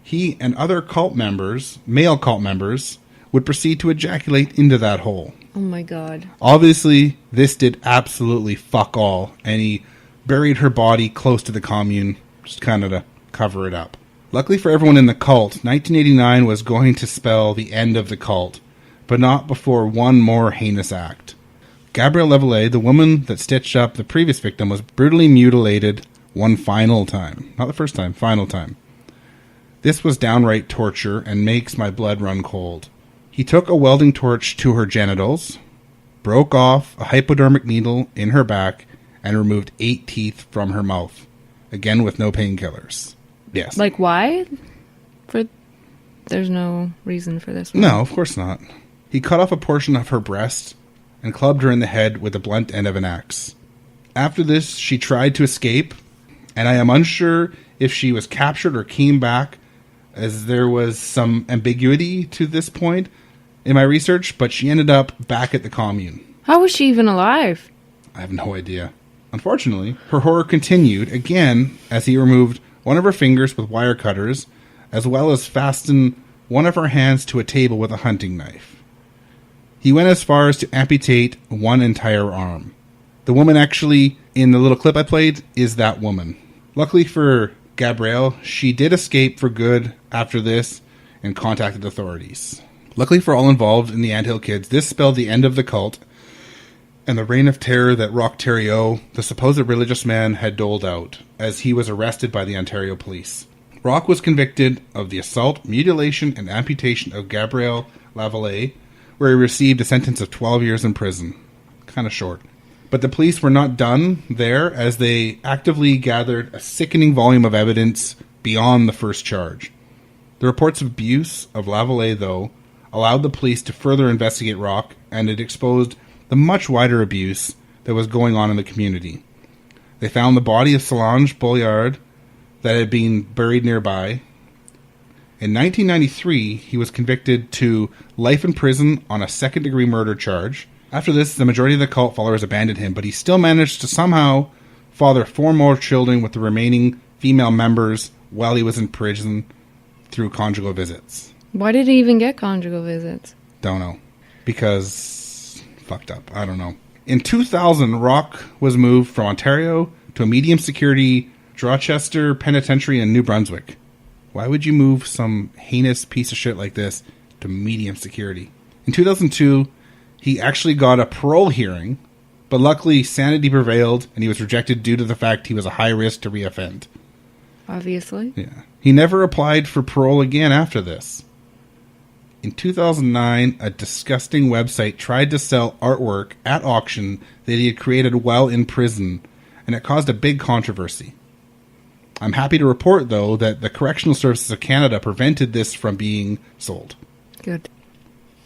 he and other cult members, male cult members, would proceed to ejaculate into that hole. Oh my God. Obviously, this did absolutely fuck all, and he buried her body close to the commune, just kind of to cover it up. Luckily for everyone in the cult, 1989 was going to spell the end of the cult, but not before one more heinous act. Gabrielle Lavallee, the woman that stitched up the previous victim, was brutally mutilated one final time. Not the first time, final time. This was downright torture and makes my blood run cold. He took a welding torch to her genitals, broke off a hypodermic needle in her back, and removed 8 teeth from her mouth. Again, with no painkillers. Yes. Like, why? There's no reason for this one. No, of course not. He cut off a portion of her breast and clubbed her in the head with the blunt end of an axe. After this, she tried to escape, and I am unsure if she was captured or came back, as there was some ambiguity to this point in my research, but she ended up back at the commune. How was she even alive? I have no idea. Unfortunately, her horror continued again as he removed one of her fingers with wire cutters, as well as fastened one of her hands to a table with a hunting knife. He went as far as to amputate one entire arm. The woman actually, in the little clip I played, is that woman. Luckily for Gabrielle, she did escape for good after this and contacted authorities. Luckily for all involved in the Anthill Kids, this spelled the end of the cult, and the reign of terror that Roch Thériault, the supposed religious man, had doled out, as he was arrested by the Ontario police. Roch was convicted of the assault, mutilation, and amputation of Gabriel Lavallee, where he received a sentence of 12 years in prison. Kind of short. But the police were not done there, as they actively gathered a sickening volume of evidence beyond the first charge. The reports of abuse of Lavallee, though, allowed the police to further investigate Roch, and it exposed the much wider abuse that was going on in the community. They found the body of Solange Bollard that had been buried nearby. In 1993, he was convicted to life in prison on a second-degree murder charge. After this, the majority of the cult followers abandoned him, but he still managed to somehow father 4 more children with the remaining female members while he was in prison through conjugal visits. Why did he even get conjugal visits? Don't know. Because fucked up. I don't know. In 2000, Roch was moved from Ontario to a medium security Dorchester Penitentiary in New Brunswick. Why would you move some heinous piece of shit like this to medium security? In 2002, he actually got a parole hearing, but luckily sanity prevailed and he was rejected due to the fact he was a high risk to reoffend. Obviously. Yeah. He never applied for parole again after this. In 2009, a disgusting website tried to sell artwork at auction that he had created while in prison, and it caused a big controversy. I'm happy to report, though, that the Correctional Services of Canada prevented this from being sold. Good.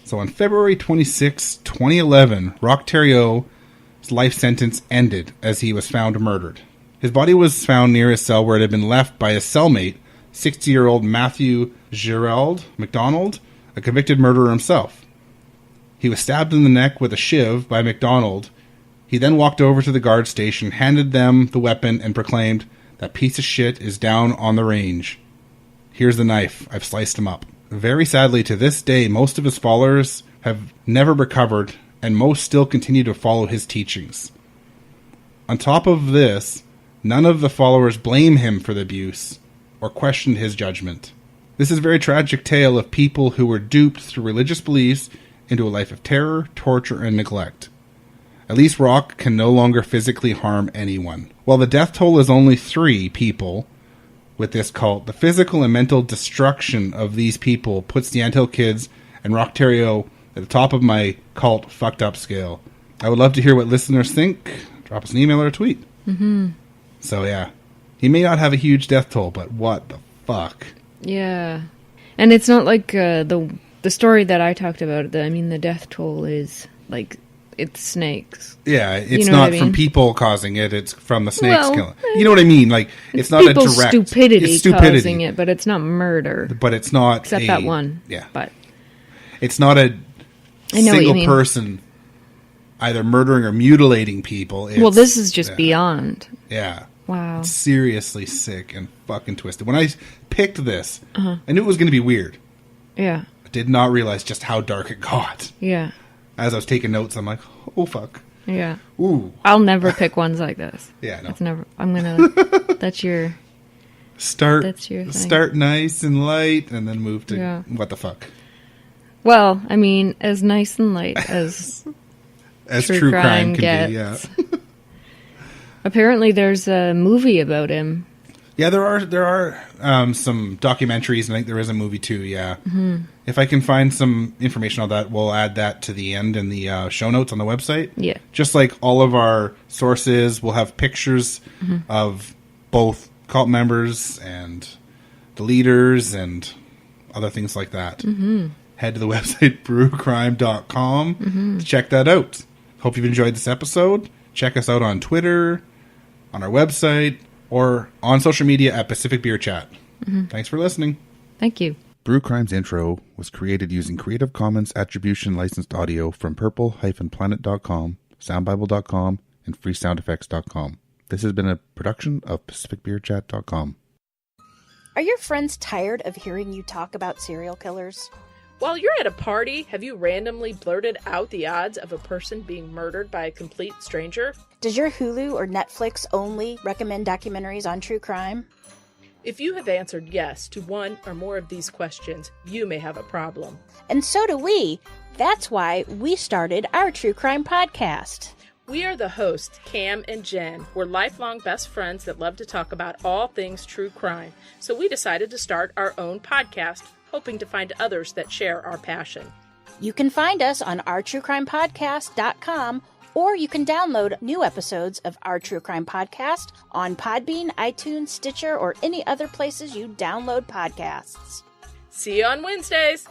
So on February 26, 2011, Roch Thériault's life sentence ended as he was found murdered. His body was found near his cell where it had been left by his cellmate, 60-year-old Matthew Gerald MacDonald, a convicted murderer himself. He was stabbed in the neck with a shiv by MacDonald. He then walked over to the guard station, handed them the weapon, and proclaimed, "That piece of shit is down on the range. Here's the knife. I've sliced him up." Very sadly, to this day, most of his followers have never recovered, and most still continue to follow his teachings. On top of this, none of the followers blame him for the abuse or questioned his judgment. This is a very tragic tale of people who were duped through religious beliefs into a life of terror, torture, and neglect. At least Roch can no longer physically harm anyone. While the death toll is only 3 people with this cult, the physical and mental destruction of these people puts the Anthill Kids and Roch Thériault at the top of my cult fucked up scale. I would love to hear what listeners think. Drop us an email or a tweet. Mm-hmm. So yeah, he may not have a huge death toll, but what the fuck? Yeah. And it's not like the story that I talked about. The death toll is like, it's snakes. Yeah, it's you know not what I mean? from people causing it, it's from the snakes Well, killing. You know what I mean? Like, it's not a direct... It's stupidity causing it, but it's not murder. But it's not Except that one. Yeah. But it's not a I know what you single mean. person either murdering or mutilating people. Well, this is just beyond. Yeah. Wow. It's seriously sick and fucking twisted. When I picked this, I knew it was going to be weird. Yeah. I did not realize just how dark it got. Yeah. As I was taking notes, I'm like, oh, fuck. Yeah. Ooh. I'll never pick ones like this. Yeah, no. It's never. I'm gonna. That's your. That's your thing. Start nice and light, and then move to what the fuck. Well, as nice and light as true crime can gets. be. Yeah. Apparently, there's a movie about him. Yeah, there are some documentaries, and I think there is a movie too. Yeah. Mm-hmm. If I can find some information on that, we'll add that to the end in the show notes on the website. Yeah. Just like all of our sources, we'll have pictures of both cult members and the leaders and other things like that. Mm-hmm. Head to the website brewcrime.com to check that out. Hope you've enjoyed this episode. Check us out on Twitter, on our website, or on social media at Pacific Beer Chat. Mm-hmm. Thanks for listening. Thank you. Brew Crime's intro was created using Creative Commons Attribution Licensed Audio from purple-planet.com, soundbible.com, and freesoundeffects.com. This has been a production of pacificbeerchat.com. Are your friends tired of hearing you talk about serial killers? While you're at a party, have you randomly blurted out the odds of a person being murdered by a complete stranger? Does your Hulu or Netflix only recommend documentaries on true crime? If you have answered yes to one or more of these questions, you may have a problem. And so do we. That's why we started our true crime podcast. We are the hosts, Cam and Jen. We're lifelong best friends that love to talk about all things true crime. So we decided to start our own podcast, hoping to find others that share our passion. You can find us on ourtruecrimepodcast.com, or you can download new episodes of Our True Crime Podcast on Podbean, iTunes, Stitcher, or any other places you download podcasts. See you on Wednesdays!